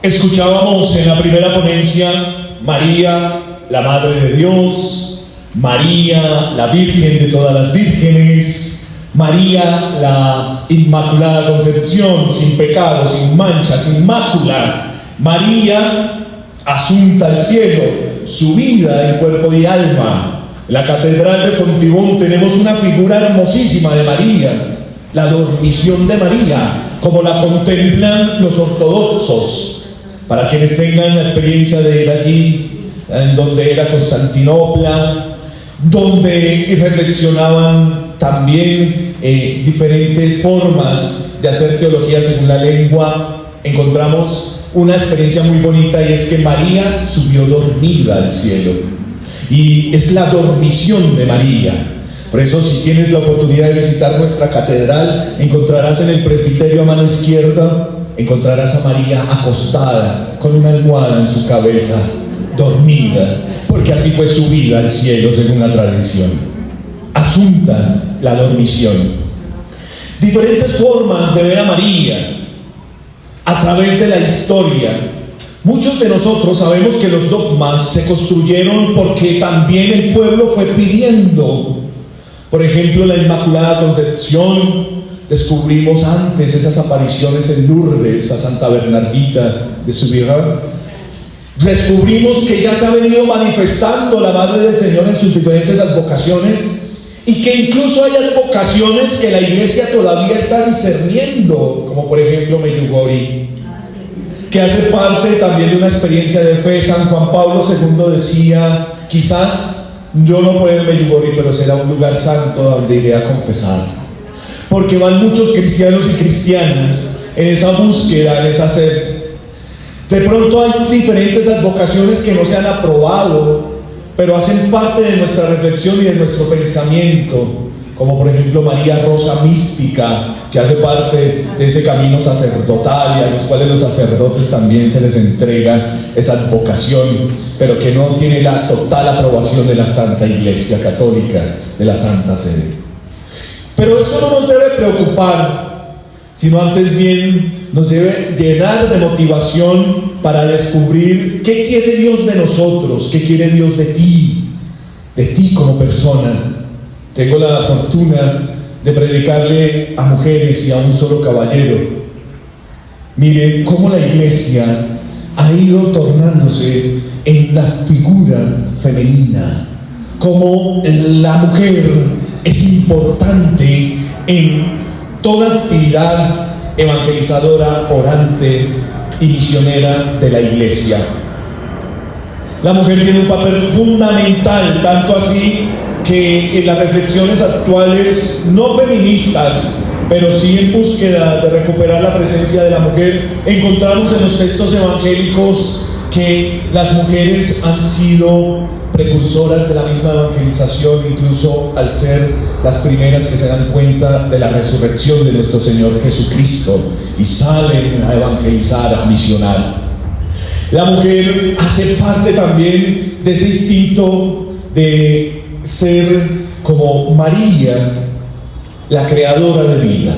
Escuchábamos en la primera ponencia María, la Madre de Dios, María, la Virgen de todas las vírgenes, María, la Inmaculada Concepción, sin pecado, sin mancha, sin mácula, María, asunta al cielo, subida en cuerpo y alma. En la Catedral de Fontibón tenemos una figura hermosísima de María, la dormición de María, como la contemplan los ortodoxos. Para quienes tengan la experiencia de ir allí, en donde era Constantinopla, donde reflexionaban también diferentes formas de hacer teología según la lengua, encontramos una experiencia muy bonita, y es que María subió dormida al cielo, y es la dormición de María. Por eso, si tienes la oportunidad de visitar nuestra catedral, encontrarás en el presbiterio a mano izquierda, encontrarás a María acostada con una almohada en su cabeza, dormida, porque así fue subida al cielo según la tradición. Asunta, la dormición. Diferentes formas de ver a María a través de la historia. Muchos de nosotros sabemos que los dogmas se construyeron porque también el pueblo fue pidiendo. Por ejemplo, la Inmaculada Concepción. Descubrimos antes esas apariciones en Lourdes, a Santa Bernardita de Soubirous. Descubrimos que ya se ha venido manifestando la Madre del Señor en sus diferentes advocaciones, y que incluso hay advocaciones que la Iglesia todavía está discerniendo, como por ejemplo Medjugorje, que hace parte también de una experiencia de fe. San Juan Pablo II decía: quizás yo no puedo ir a Medjugorje, pero será un lugar santo donde iré a confesar. Porque van muchos cristianos y cristianas en esa búsqueda, en esa sed. De pronto hay diferentes advocaciones que no se han aprobado, pero hacen parte de nuestra reflexión y de nuestro pensamiento, como por ejemplo María Rosa Mística, que hace parte de ese camino sacerdotal, y a los cuales los sacerdotes también se les entrega esa advocación, pero que no tiene la total aprobación de la Santa Iglesia Católica, de la Santa Sede. Pero eso no nos debe preocupar, sino antes bien nos debe llenar de motivación para descubrir qué quiere Dios de nosotros, qué quiere Dios de ti como persona. Tengo la fortuna de predicarle a mujeres y a un solo caballero. Mire cómo la Iglesia ha ido tornándose en la figura femenina, cómo la mujer es importante en toda actividad evangelizadora, orante y misionera de la Iglesia. La mujer tiene un papel fundamental, tanto así que en las reflexiones actuales, no feministas, pero sí en búsqueda de recuperar la presencia de la mujer, encontramos en los textos evangélicos que las mujeres han sido precursoras de la misma evangelización, incluso al ser las primeras que se dan cuenta de la resurrección de nuestro Señor Jesucristo y salen a evangelizar, a misionar. La mujer hace parte también de ese instinto de ser como María, la creadora de vida.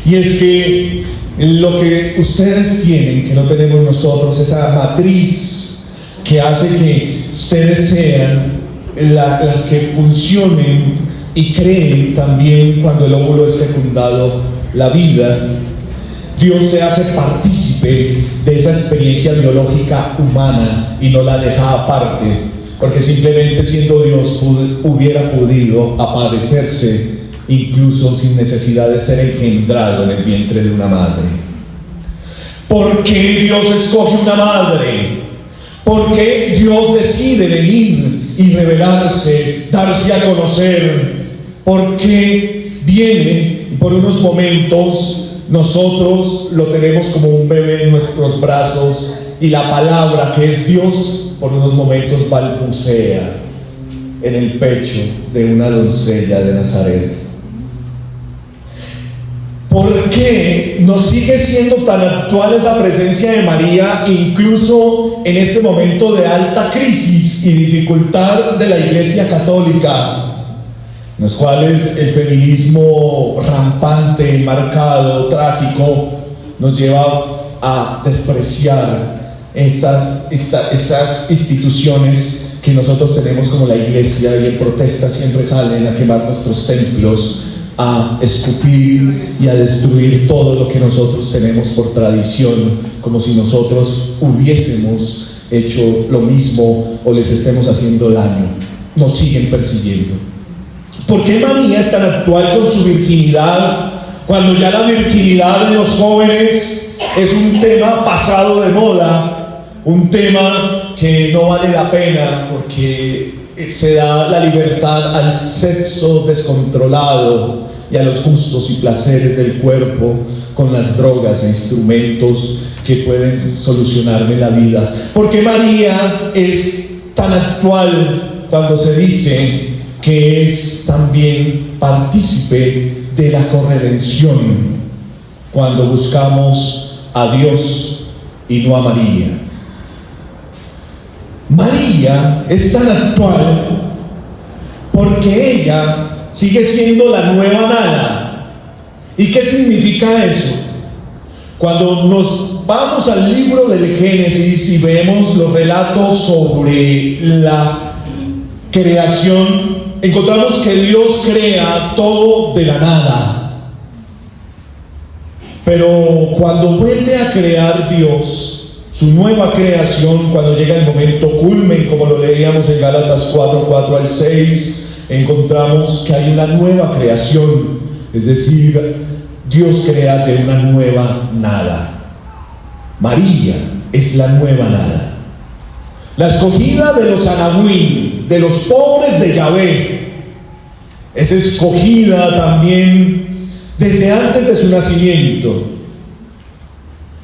Y es que lo que ustedes tienen, que no tenemos nosotros, esa matriz que hace que ustedes sean las que funcionen y creen también cuando el óvulo es fecundado la vida. Dios se hace partícipe de esa experiencia biológica humana y no la deja aparte, porque simplemente siendo Dios hubiera podido aparecerse incluso sin necesidad de ser engendrado en el vientre de una madre. ¿Por qué Dios escoge una madre? ¿Por qué Dios decide venir y revelarse, darse a conocer? ¿Por qué viene y por unos momentos nosotros lo tenemos como un bebé en nuestros brazos, y la palabra que es Dios por unos momentos balbucea en el pecho de una doncella de Nazaret? ¿Por qué nos sigue siendo tan actual esa presencia de María, incluso en este momento de alta crisis y dificultad de la Iglesia Católica, en los cuales el feminismo rampante, marcado, trágico, nos lleva a despreciar esas instituciones que nosotros tenemos como la iglesia, y en protesta siempre salen a quemar nuestros templos, a escupir y a destruir todo lo que nosotros tenemos por tradición, como si nosotros hubiésemos hecho lo mismo o les estemos haciendo daño. Nos siguen persiguiendo. ¿Por qué María es tan actual con su virginidad, cuando ya la virginidad de los jóvenes es un tema pasado de moda, un tema que no vale la pena porque se da la libertad al sexo descontrolado y a los gustos y placeres del cuerpo con las drogas e instrumentos que pueden solucionarme la vida? ¿Por qué María es tan actual cuando se dice que es también partícipe de la corredención cuando buscamos a Dios y no a María? María es tan actual porque ella sigue siendo la nueva nada. ¿Y qué significa eso? Cuando nos vamos al libro del Génesis y vemos los relatos sobre la creación, encontramos que Dios crea todo de la nada. Pero cuando vuelve a crear Dios su nueva creación, cuando llega el momento culmen, como lo leíamos en Gálatas 4 al 6, encontramos que hay una nueva creación, es decir, Dios crea de una nueva nada. María es la nueva nada, la escogida de los Anahuim, de los pobres de Yahvé. Es escogida también desde antes de su nacimiento.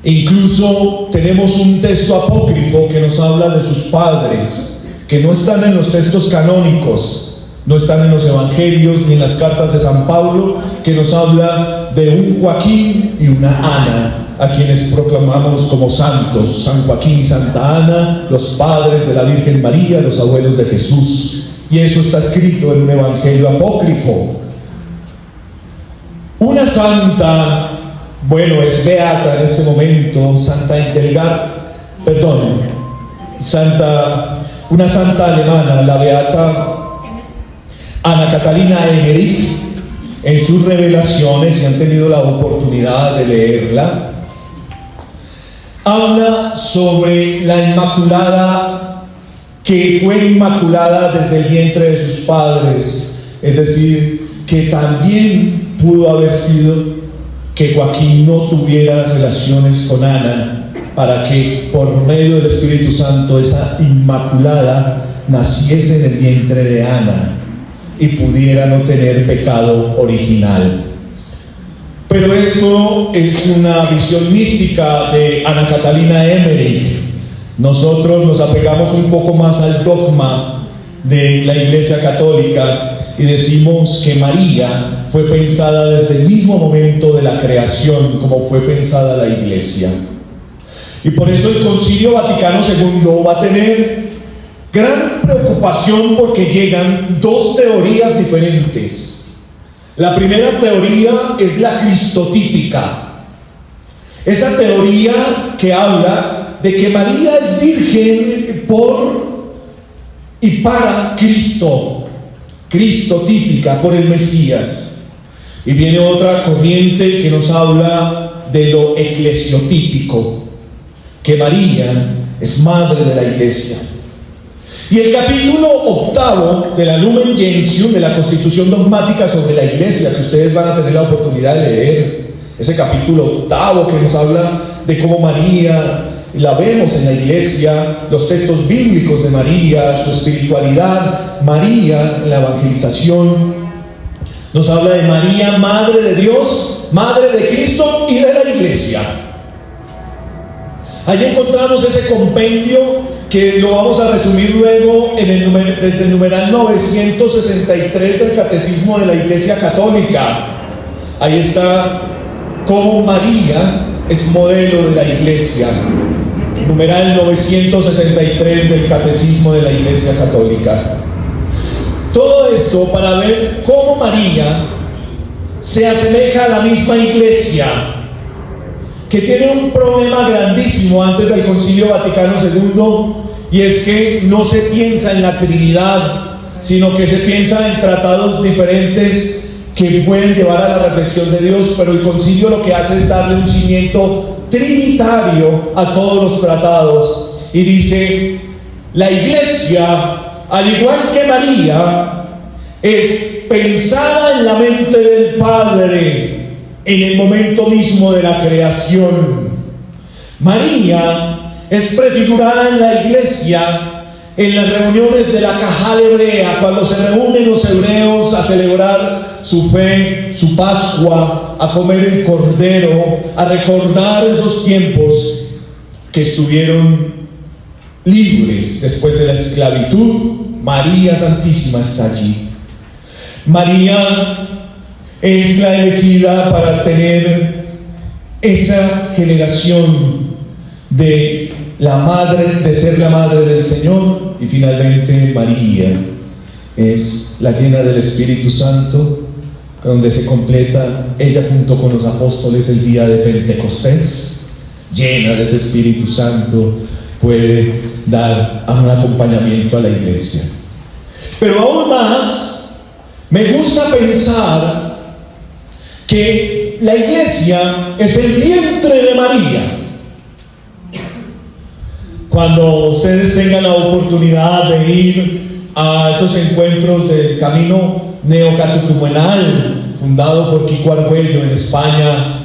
Incluso tenemos un texto apócrifo que nos habla de sus padres, que no están en los textos canónicos, no están en los evangelios ni en las cartas de San Pablo, que nos habla de un Joaquín y una Ana, a quienes proclamamos como santos: San Joaquín y Santa Ana, los padres de la Virgen María, los abuelos de Jesús. Y eso está escrito en un evangelio apócrifo. Una santa, bueno, es beata en este momento, una santa alemana, la beata Ana Catalina Emmerich. En sus revelaciones, si han tenido la oportunidad de leerla, habla sobre la Inmaculada, que fue inmaculada desde el vientre de sus padres, es decir, que también pudo haber sido que Joaquín no tuviera relaciones con Ana, para que por medio del Espíritu Santo esa Inmaculada naciese en el vientre de Ana y pudiera no tener pecado original. Pero esto es una visión mística de Ana Catalina Emmerich. Nosotros nos apegamos un poco más al dogma de la Iglesia Católica y decimos que María fue pensada desde el mismo momento de la creación como fue pensada la Iglesia. Y por eso el Concilio Vaticano II va a tener gran preocupación, porque llegan dos teorías diferentes. La primera teoría es la cristotípica. Esa teoría que habla de que María es virgen por y para Cristo, cristotípica, por el Mesías. Y viene otra corriente que nos habla de lo eclesiotípico, que María es madre de la Iglesia. Y el capítulo 8 de la Lumen Gentium, de la Constitución Dogmática sobre la Iglesia, que ustedes van a tener la oportunidad de leer, ese capítulo 8 que nos habla de cómo María la vemos en la Iglesia, los textos bíblicos de María, su espiritualidad, María en la evangelización, nos habla de María, Madre de Dios, Madre de Cristo y de la Iglesia. Allí encontramos ese compendio que lo vamos a resumir luego desde el numeral 963 del Catecismo de la Iglesia Católica. Ahí está cómo María es modelo de la Iglesia. Numeral 963 del Catecismo de la Iglesia Católica. Todo esto para ver cómo María se asemeja a la misma Iglesia. que tiene un problema grandísimo antes del Concilio Vaticano II, y es que no se piensa en la Trinidad, sino que se piensa en tratados diferentes que pueden llevar a la reflexión de Dios, pero el concilio lo que hace es darle un cimiento trinitario a todos los tratados, y dice: la Iglesia, al igual que María, es pensada en la mente del Padre en el momento mismo de la creación. María es prefigurada en la Iglesia en las reuniones de la Cajal hebrea, cuando se reúnen los hebreos a celebrar su fe, su Pascua, a comer el cordero, a recordar esos tiempos que estuvieron libres después de la esclavitud. María Santísima está allí. María es la elegida para tener esa generación de la madre, de ser la madre del Señor. Y finalmente María es la llena del Espíritu Santo, donde se completa ella junto con los apóstoles el día de Pentecostés. Llena de ese Espíritu Santo, puede dar un acompañamiento a la iglesia. Pero aún más, me gusta pensar que la iglesia es el vientre de María. Cuando ustedes tengan la oportunidad de ir a esos encuentros del camino neocatecumenal fundado por Kiko Argüello en España,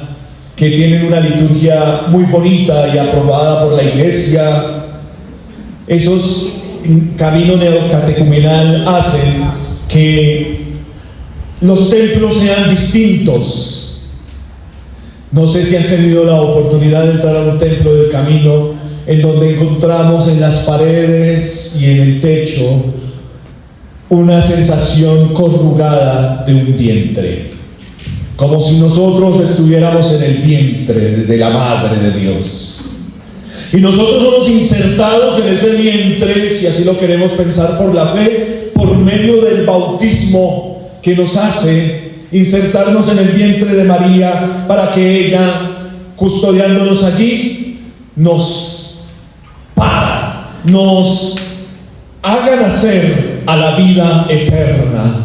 que tienen una liturgia muy bonita y aprobada por la iglesia, esos caminos neocatecumenal hacen que los templos sean distintos. No sé si han tenido la oportunidad de entrar a un templo del camino, en donde encontramos en las paredes y en el techo una sensación corrugada de un vientre, como si nosotros estuviéramos en el vientre de la Madre de Dios, y nosotros somos insertados en ese vientre, si así lo queremos pensar, por la fe, por medio del bautismo que nos hace insertarnos en el vientre de María, para que ella, custodiándonos allí, nos haga nacer a la vida eterna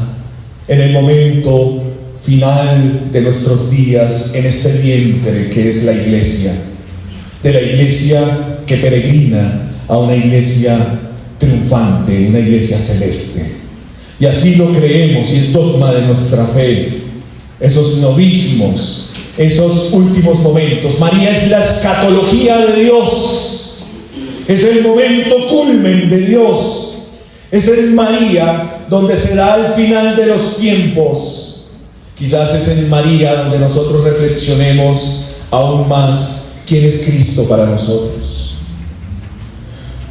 en el momento final de nuestros días, en este vientre que es la iglesia, de la iglesia que peregrina a una iglesia triunfante, una iglesia celeste. Y así lo creemos, y es dogma de nuestra fe. Esos novísimos, esos últimos momentos, María es la escatología de Dios. Es el momento culmen de Dios. Es en María donde se da el final de los tiempos. Quizás es en María donde nosotros reflexionemos aún más quién es Cristo para nosotros.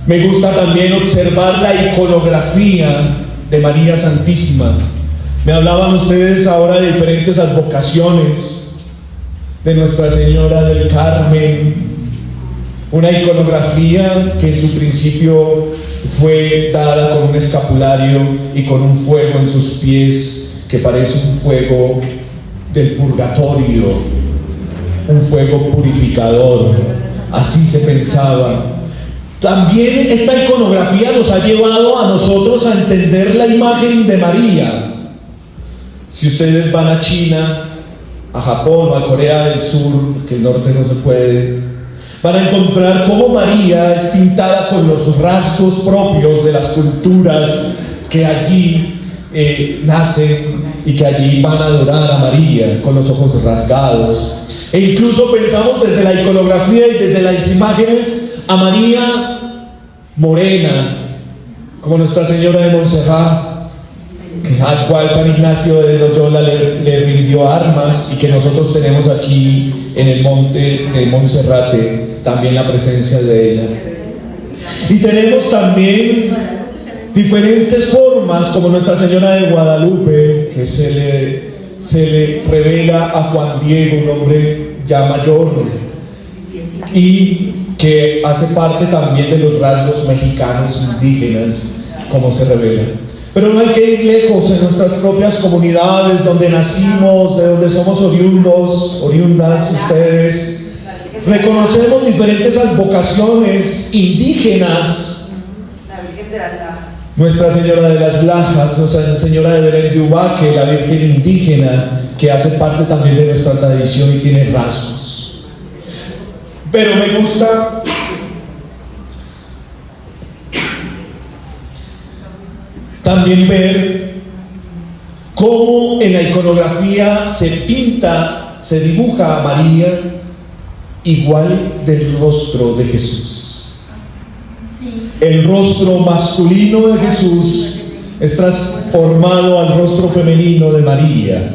Me gusta también observar la iconografía de María Santísima. Me hablaban ustedes ahora de diferentes advocaciones de Nuestra Señora del Carmen. Una iconografía que en su principio fue dada con un escapulario y con un fuego en sus pies, que parece un fuego del purgatorio, un fuego purificador. Así se pensaba. También esta iconografía nos ha llevado a nosotros a entender la imagen de María. Si ustedes van a China, a Japón o a Corea del Sur, que el norte no se puede, van a encontrar cómo María es pintada con los rasgos propios de las culturas que allí nacen y que allí van a adorar a María, con los ojos rasgados. E incluso pensamos desde la iconografía y desde las imágenes a María morena, como Nuestra Señora de Montserrat, al cual San Ignacio de Loyola le rindió armas, y que nosotros tenemos aquí en el monte de Monserrate también la presencia de ella. Y tenemos también diferentes formas, como Nuestra Señora de Guadalupe, que se le revela a Juan Diego, un hombre ya mayor, y que hace parte también de los rasgos mexicanos indígenas, como se revela. Pero no hay que ir lejos, en nuestras propias comunidades, donde nacimos, de donde somos oriundas, ustedes. reconocemos diferentes advocaciones indígenas. La Virgen de las Lajas. Nuestra Señora de las Lajas, Nuestra Señora de Belén de Ubaque, la Virgen indígena, que hace parte también de nuestra tradición y tiene rasgos. Pero me gusta también ver cómo en la iconografía se pinta, se dibuja a María igual del rostro de Jesús. El rostro masculino de Jesús es transformado al rostro femenino de María.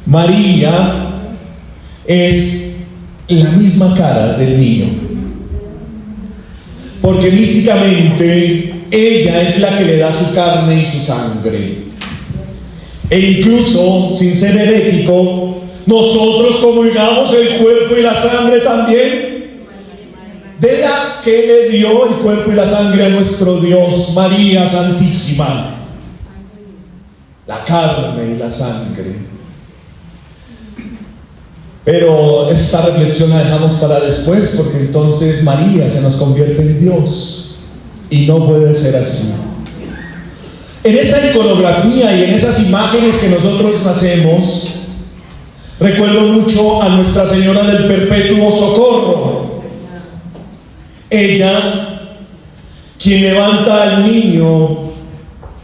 María es la misma cara del niño, porque místicamente ella es la que le da su carne y su sangre. E incluso, sin ser herético, nosotros comulgamos el cuerpo y la sangre también de la que le dio el cuerpo y la sangre a nuestro Dios, María Santísima. La carne y la sangre. Pero esta reflexión la dejamos para después, porque entonces María se nos convierte en Dios, y no puede ser así. En esa iconografía y en esas imágenes que nosotros hacemos, recuerdo mucho a Nuestra Señora del Perpetuo Socorro. Ella, quien levanta al niño,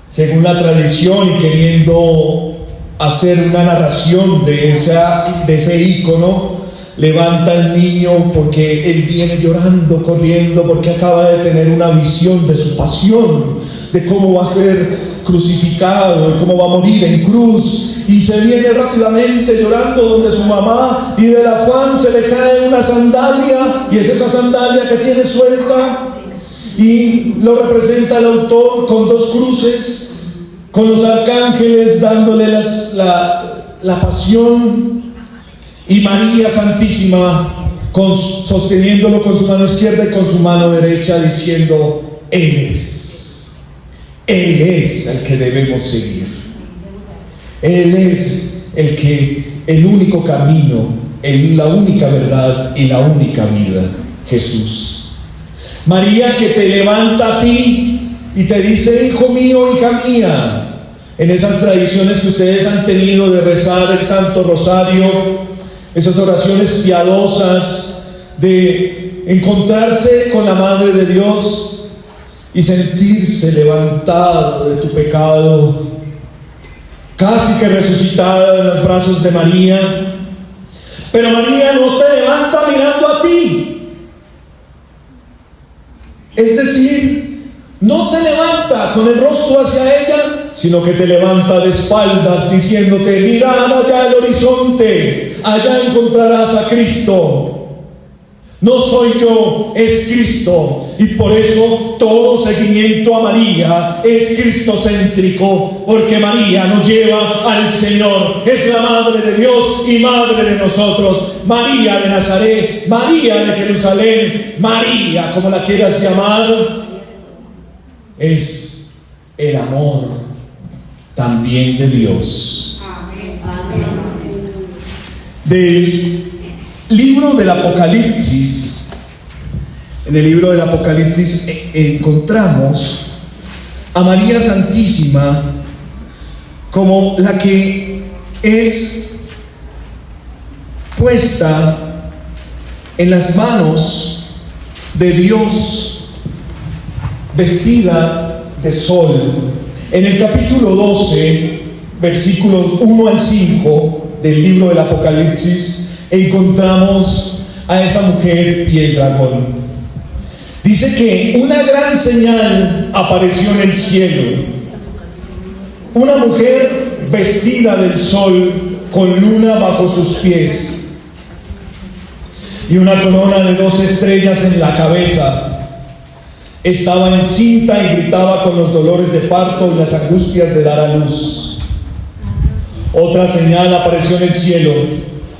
según la tradición, y queriendo hacer una narración de ese ícono, levanta al niño porque él viene llorando, corriendo, porque acaba de tener una visión de su pasión, de cómo va a ser crucificado, de cómo va a morir en cruz, y se viene rápidamente llorando donde su mamá, y del afán se le cae una sandalia, y es esa sandalia que tiene suelta, y lo representa el autor con dos cruces, con los arcángeles dándole la pasión, y María Santísima sosteniéndolo con su mano izquierda y con su mano derecha, diciendo: Él es el que debemos seguir. Él es el único camino, la única verdad y la única vida, Jesús. María, que te levanta a ti y te dice: hijo mío, hija mía. En esas tradiciones que ustedes han tenido de rezar el Santo Rosario, esas oraciones piadosas de encontrarse con la Madre de Dios y sentirse levantado de tu pecado, casi que resucitado en los brazos de María. Pero María no te levanta mirando a ti, es decir, no te levanta con el rostro hacia ella, sino que te levanta de espaldas diciéndote: mirad allá el horizonte, allá encontrarás a Cristo. No soy yo, es Cristo. Y por eso todo seguimiento a María es cristocéntrico, porque María nos lleva al Señor. Es la Madre de Dios y Madre de nosotros. María de Nazaret, María de Jerusalén, María, como la quieras llamar, es el amor también de Dios. Del libro del Apocalipsis, en el libro del Apocalipsis encontramos a María Santísima como la que es puesta en las manos de Dios, vestida de sol. En el capítulo 12, versículos 1 al 5 del libro del Apocalipsis, encontramos a esa mujer y el dragón. Dice que una gran señal apareció en el cielo: una mujer vestida del sol, con luna bajo sus pies y una corona de 2 estrellas en la cabeza. Estaba encinta y gritaba con los dolores de parto y las angustias de dar a luz. Otra señal apareció en el cielo: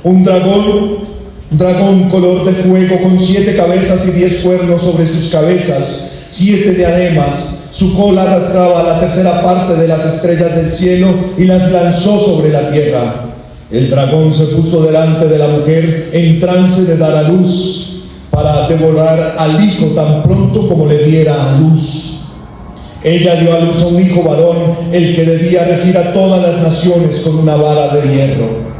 un dragón color de fuego, con 7 cabezas y 10 cuernos sobre sus cabezas, 7 diademas. Su cola arrastraba la tercera parte de las estrellas del cielo y las lanzó sobre la tierra. El dragón se puso delante de la mujer en trance de dar a luz, para devorar al hijo tan pronto como le diera a luz. Ella dio a luz a un hijo varón, el que debía regir a todas las naciones con una vara de hierro.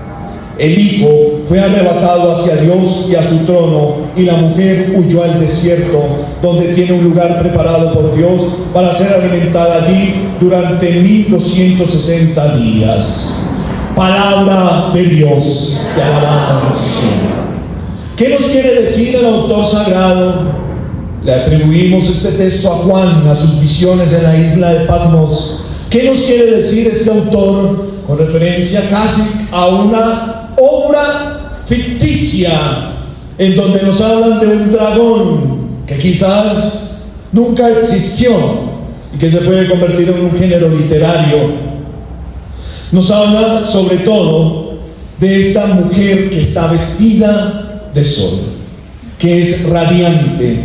El hijo fue arrebatado hacia Dios y a su trono, y la mujer huyó al desierto, donde tiene un lugar preparado por Dios para ser alimentada allí durante 1260 días. Palabra de Dios, te alabamos, Señor. ¿Qué nos quiere decir el autor sagrado? Le atribuimos este texto a Juan, a sus visiones en la isla de Patmos. ¿Qué nos quiere decir este autor con referencia casi a una obra ficticia en donde nos hablan de un dragón que quizás nunca existió y que se puede convertir en un género literario? Nos habla sobre todo de esta mujer que está vestida de sol, que es radiante.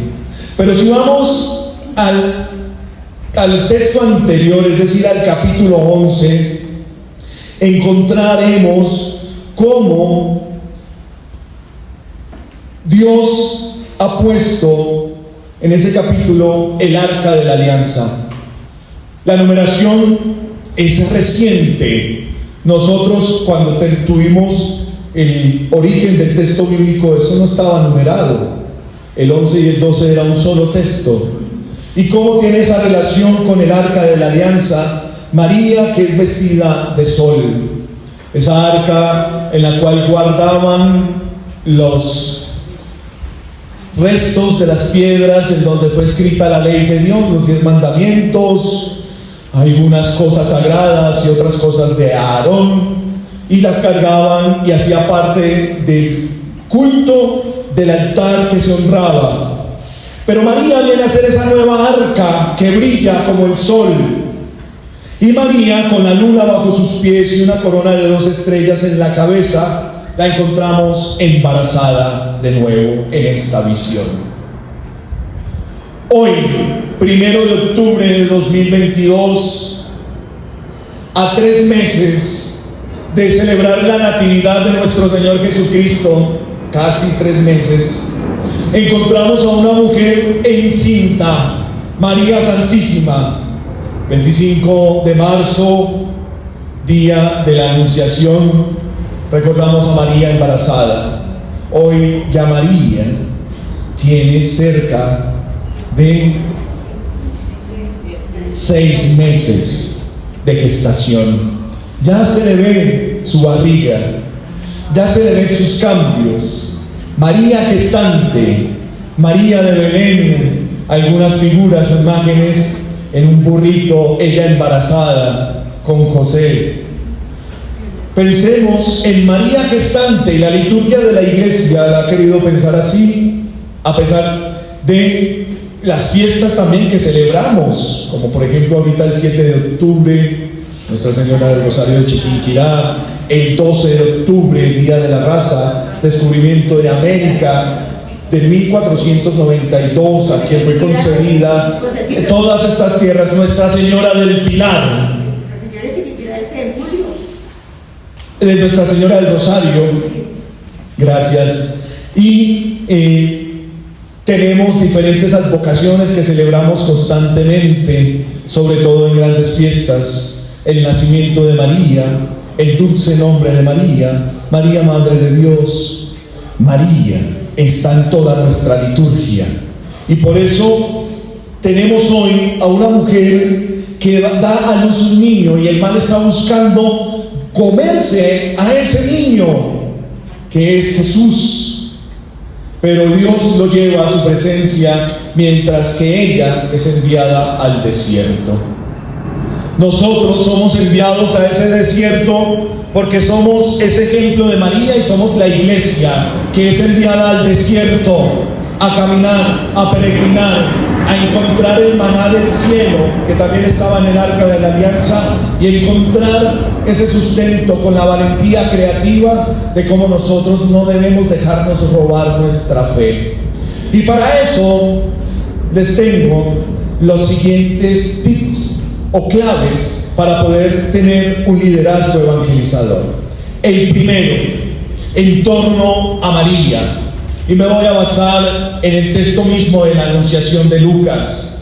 Pero si vamos al texto anterior, es decir, al capítulo 11, encontraremos cómo Dios ha puesto en ese capítulo el arca de la alianza. La numeración es reciente. Nosotros, cuando tuvimos el origen del texto bíblico, eso no estaba numerado. El 11 y el 12 era un solo texto. ¿Y cómo tiene esa relación con el arca de la alianza? María, que es vestida de sol. Esa arca en la cual guardaban los restos de las piedras en donde fue escrita la ley de Dios, los 10 mandamientos, algunas cosas sagradas y otras cosas de Aarón, y las cargaban y hacía parte del culto del altar que se honraba. Pero María viene a ser esa nueva arca que brilla como el sol. Y María, con la luna bajo sus pies y una corona de 2 estrellas en la cabeza, la encontramos embarazada de nuevo en esta visión. Hoy, 1 de octubre de 2022, a 3 meses de celebrar la natividad de nuestro Señor Jesucristo, casi 3 meses, encontramos a una mujer encinta, María Santísima. 25 de marzo, día de la Anunciación, recordamos a María embarazada. Hoy ya María tiene cerca de 6 meses de gestación. Ya se le ve su barriga, ya se le ven sus cambios. María gestante, María de Belén, algunas figuras o imágenes en un burrito, ella embarazada con José. Pensemos en María gestante, y la liturgia de la iglesia la ha querido pensar así, a pesar de las fiestas también que celebramos, como por ejemplo ahorita el 7 de octubre, Nuestra Señora del Rosario de Chiquinquirá, el 12 de octubre, el Día de la Raza, descubrimiento de América, de 1492, a quien fue concedida todas estas tierras, Nuestra Señora del Pilar, de Nuestra Señora del Rosario, gracias. Y tenemos diferentes advocaciones que celebramos constantemente, sobre todo en grandes fiestas: el nacimiento de María, el dulce nombre de María, María Madre de Dios. María está en toda nuestra liturgia, y por eso tenemos hoy a una mujer que da a luz un niño, y el mal está buscando comerse a ese niño que es Jesús, pero Dios lo lleva a su presencia mientras que ella es enviada al desierto. Nosotros somos enviados a ese desierto porque somos ese ejemplo de María, y somos la iglesia que es enviada al desierto a caminar, a peregrinar, a encontrar el maná del cielo que también estaba en el arca de la alianza, y encontrar ese sustento con la valentía creativa de cómo nosotros no debemos dejarnos robar nuestra fe. Y para eso les tengo los siguientes tips o claves para poder tener un liderazgo evangelizador. El primero, en torno a María. Y me voy a basar en el texto mismo de la Anunciación de Lucas.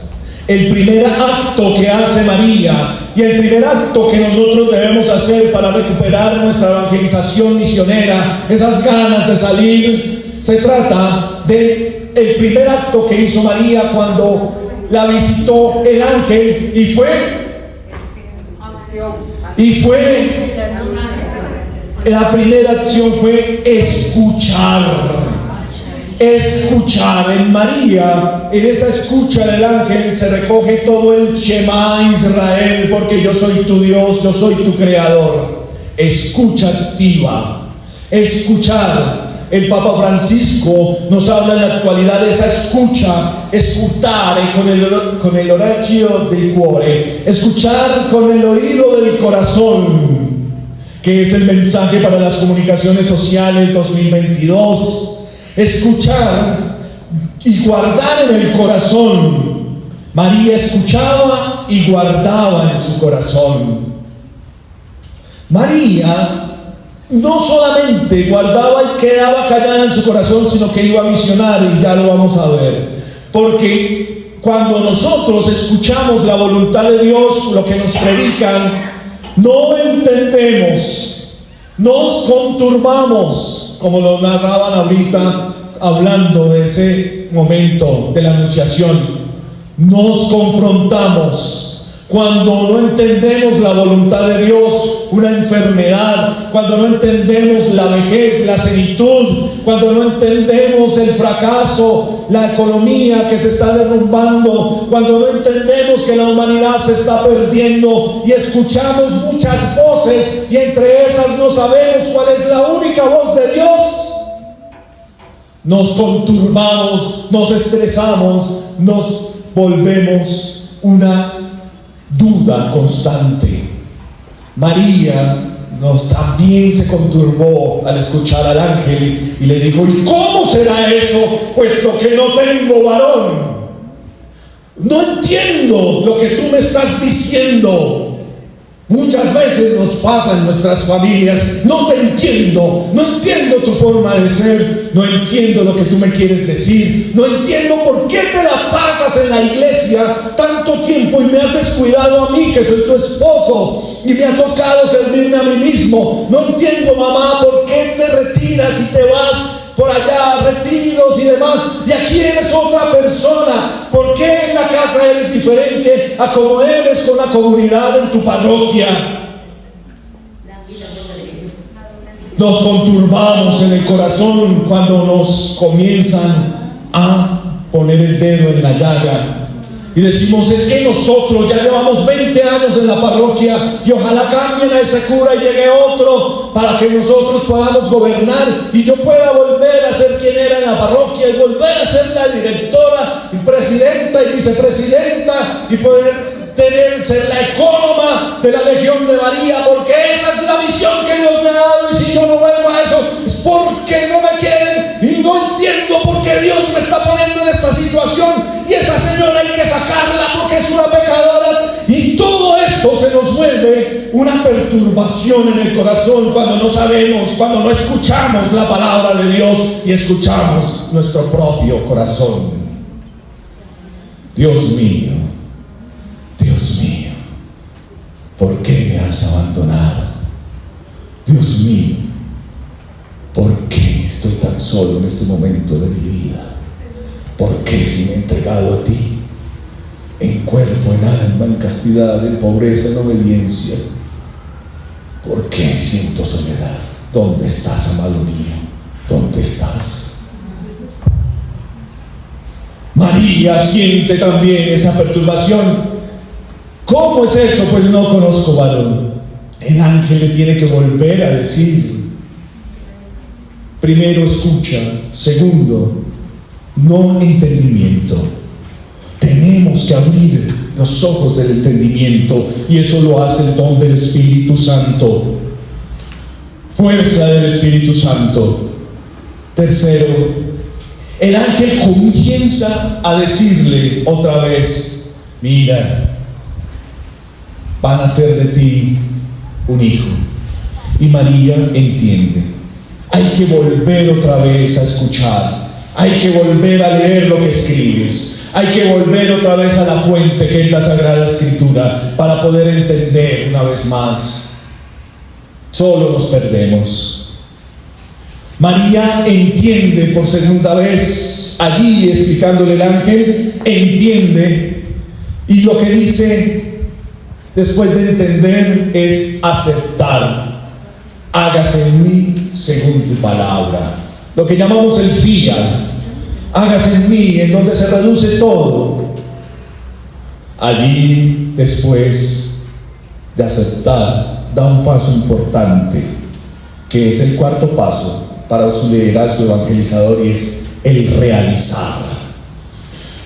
El primer acto que hace María y el primer acto que nosotros debemos hacer para recuperar nuestra evangelización misionera, esas ganas de salir, se trata de el primer acto que hizo María cuando la visitó el ángel y fue la primera acción fue escuchar. En María, en esa escucha del ángel se recoge todo el Shema Israel, porque yo soy tu Dios, yo soy tu creador. Escucha activa, escuchar. El Papa Francisco nos habla en la actualidad de esa escucha, escuchar con el orecchio del cuore, escuchar con el oído del corazón, que es el mensaje para las comunicaciones sociales 2022. Escuchar y guardar en el corazón. María escuchaba y guardaba en su corazón. María no solamente guardaba y quedaba callada en su corazón, sino que iba a misionar, y ya lo vamos a ver. Porque cuando nosotros escuchamos la voluntad de Dios, lo que nos predican, no entendemos, nos conturbamos, como lo narraban ahorita hablando de ese momento de la anunciación. Nos confrontamos cuando no entendemos la voluntad de Dios, una enfermedad, cuando no entendemos la vejez, la senitud, cuando no entendemos el fracaso, la economía que se está derrumbando, cuando no entendemos que la humanidad se está perdiendo y escuchamos muchas voces y entre esas no sabemos cuál es la única voz de Dios. Nos conturbamos, nos estresamos, nos volvemos una duda constante. María también se conturbó al escuchar al ángel y le dijo: ¿y cómo será eso, puesto que no tengo varón? No entiendo lo que tú me estás diciendo. Muchas veces nos pasa en nuestras familias: no te entiendo, no entiendo tu forma de ser, no entiendo lo que tú me quieres decir, no entiendo por qué te la pasas en la iglesia tanto tiempo y me has descuidado a mí, que soy tu esposo, y me ha tocado servirme a mí mismo. No entiendo, mamá, por qué te retiras y te vas por allá, retiros y demás, y aquí eres otra persona. ¿Por qué en la casa eres diferente a como eres con la comunidad en tu parroquia? Nos conturbamos en el corazón cuando nos comienzan a poner el dedo en la llaga y decimos: es que nosotros ya llevamos 20 años en la parroquia y ojalá cambien a ese cura y llegue otro para que nosotros podamos gobernar y yo pueda volver a ser quien era en la parroquia y volver a ser la directora y presidenta y vicepresidenta y poder ser la ecónoma de la Legión de María, porque esa es la visión que Dios me ha dado, y si yo no vuelvo a eso es porque no me quieren y no entiendo por qué Dios me está poniendo en esta situación, y esa señora hay que sacarla porque es una pecadora, y todo esto se nos vuelve una perturbación en el corazón cuando no sabemos, cuando no escuchamos la palabra de Dios y escuchamos nuestro propio corazón. Dios mío, Dios mío, ¿por qué me has abandonado? Dios mío, ¿por qué estoy tan solo en este momento de mi vida? ¿Por qué si me he entregado a ti en cuerpo, en alma, en castidad, en pobreza, en obediencia? ¿Por qué siento soledad? ¿Dónde estás, amado mío? ¿Dónde estás? María siente también esa perturbación. ¿Cómo es eso? Pues no conozco varón. El ángel le tiene que volver a decir: primero, escucha; segundo, no entendimiento. Tenemos que abrir los ojos del entendimiento, y eso lo hace el don del Espíritu Santo, fuerza del Espíritu Santo. Tercero, el ángel comienza a decirle otra vez: mira, van a hacer de ti un hijo. Y María entiende. Hay que volver otra vez a escuchar. Hay que volver a leer lo que escribes. Hay que volver otra vez a la fuente que es la Sagrada Escritura para poder entender una vez más. Solo nos perdemos. María entiende por segunda vez, allí explicándole el ángel, entiende, y lo que dice después de entender es aceptar. Hágase en mí según tu palabra. Lo que llamamos el fiat. Hágase en mí, en donde se reduce todo. Allí, después de aceptar, da un paso importante, que es el cuarto paso para su liderazgo evangelizador, y es el realizar.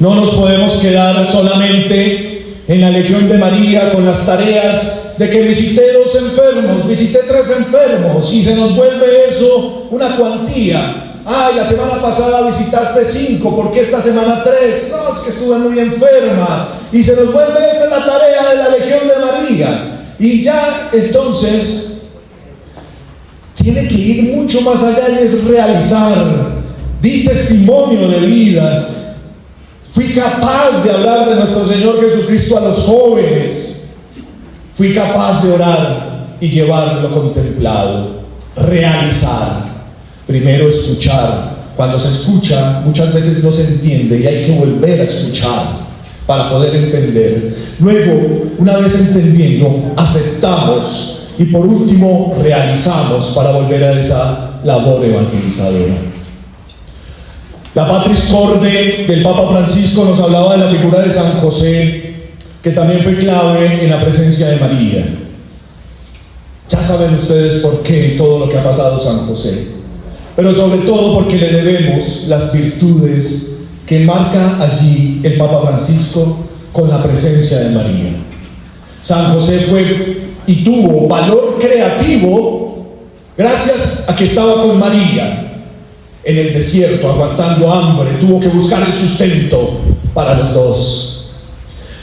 No nos podemos quedar solamente en la Legión de María con las tareas de que visité 2 enfermos, visité 3 enfermos, y se nos vuelve eso una cuantía. Ay, la semana pasada visitaste 5, ¿por qué esta semana 3? No, es que estuve muy enferma. Y se nos vuelve esa la tarea de la Legión de María. Y ya entonces tiene que ir mucho más allá, y es realizar. Di testimonio de vida. Fui capaz de hablar de nuestro Señor Jesucristo a los jóvenes. Fui capaz de orar y llevarlo contemplado. Realizar. Primero escuchar. Cuando se escucha, muchas veces no se entiende y hay que volver a escuchar para poder entender. Luego, una vez entendiendo, aceptamos. Y por último, realizamos para volver a esa labor evangelizadora. La Patris Corde del Papa Francisco nos hablaba de la figura de San José, que también fue clave en la presencia de María. Ya saben ustedes por qué todo lo que ha pasado San José, pero sobre todo porque le debemos las virtudes que marca allí el Papa Francisco con la presencia de María. San José fue y tuvo valor creativo gracias a que estaba con María en el desierto, aguantando hambre. Tuvo que buscar el sustento para los dos.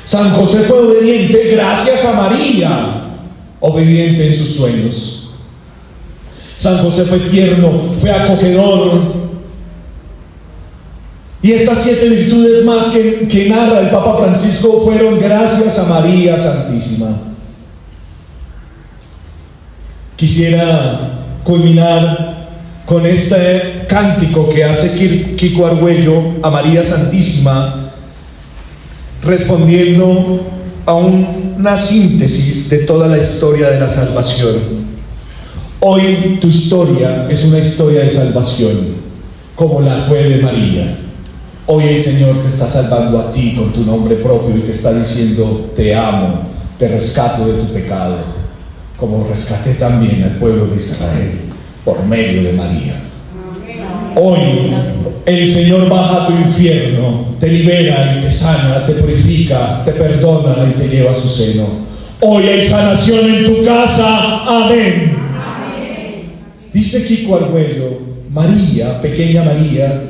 San José fue obediente gracias a María, obediente en sus sueños. San José fue tierno, fue acogedor. Y estas 7 virtudes más que narra el Papa Francisco fueron gracias a María Santísima. Quisiera culminar con este cántico que hace Kiko Argüello a María Santísima, respondiendo a una síntesis de toda la historia de la salvación. Hoy tu historia es una historia de salvación, como la fue de María. Hoy el Señor te está salvando a ti con tu nombre propio y te está diciendo: te amo, te rescato de tu pecado, como rescaté también al pueblo de Israel por medio de María. Hoy el Señor baja a tu infierno, te libera y te sana, te purifica, te perdona y te lleva a su seno. Hoy hay sanación en tu casa. Amén. Amén. Dice Kiko Argüello: María, pequeña María,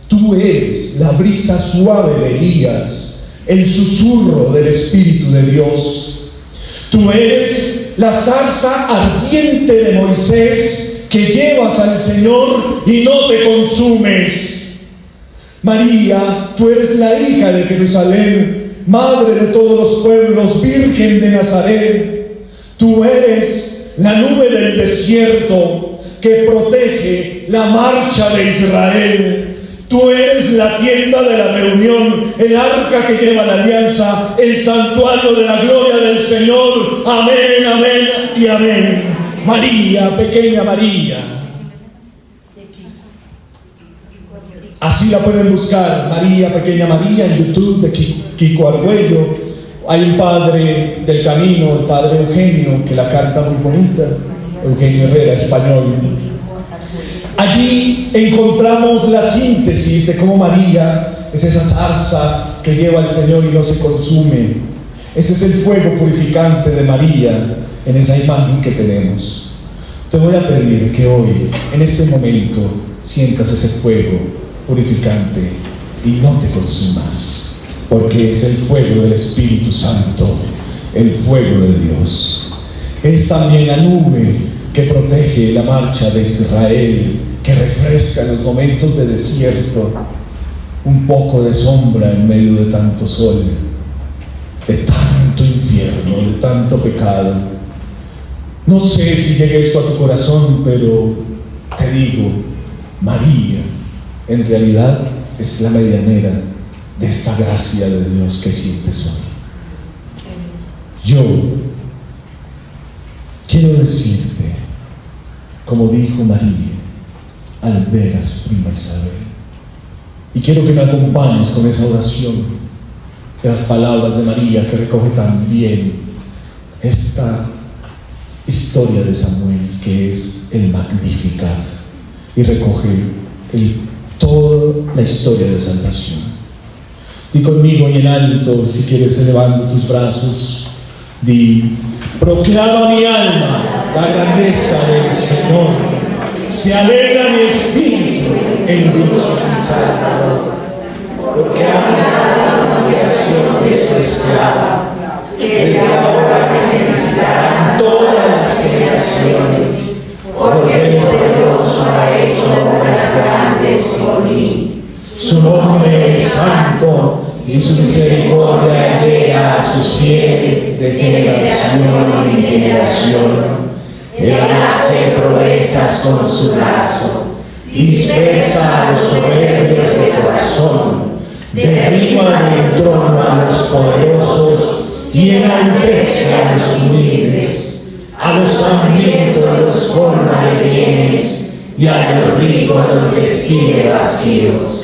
tú eres la brisa suave de Elías, el susurro del Espíritu de Dios. Tú eres la zarza ardiente de Moisés que llevas al Señor y no te consumes. María, tú eres la hija de Jerusalén, madre de todos los pueblos, virgen de Nazaret. Tú eres la nube del desierto que protege la marcha de Israel. Tú eres la tienda de la reunión, el arca que lleva la alianza, el santuario de la gloria del Señor. Amén, amén y amén. María, pequeña María. Así la pueden buscar, María, pequeña María, en YouTube de Kiko Argüello. Hay un padre del camino, el padre Eugenio, que la canta muy bonita, Eugenio Herrera, español. Allí encontramos la síntesis de cómo María es esa zarza que lleva al Señor y no se consume. Ese es el fuego purificante de María en esa imagen que tenemos. Te voy a pedir que hoy, en este momento, sientas ese fuego purificante y no te consumas, porque es el fuego del Espíritu Santo, el fuego de Dios. Es también la nube que protege la marcha de Israel, que refresca en los momentos de desierto, un poco de sombra en medio de tanto sol, de tanto infierno, de tanto pecado. No sé si llegue esto a tu corazón, pero te digo, María en realidad es la medianera de esta gracia de Dios que sientes hoy. Yo quiero decirte, como dijo María al ver a su prima Isabel, y quiero que me acompañes con esa oración de las palabras de María que recoge también esta historia de Samuel, que es el Magnificat, y recoge toda la historia de salvación. Di conmigo y en alto, si quieres, elevando tus brazos, di: proclama mi alma la grandeza del Señor, se alegra mi espíritu en Dios mi Salvador, porque ha mirado la humillación de su esclava. Desde ahora me felicitarán todas las generaciones, porque el poderoso ha hecho obras grandes por mí. Su nombre es santo y su misericordia llega a sus fieles de generación en generación. Él hace proezas con su brazo, dispersa a los soberbios de corazón, derriba del trono a los poderosos y enaltece a los humildes. A los hambrientos los colma de bienes y a los ricos los despide vacíos.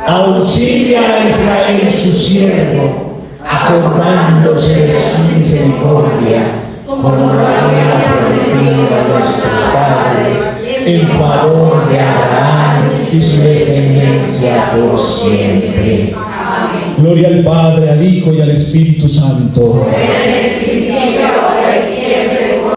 Auxilia a Israel su siervo, acordándose de su misericordia, como lo había prometido a nuestros padres, el favor de Abraham y su descendencia por siempre. Amén. Gloria al Padre, al Hijo y al Espíritu Santo.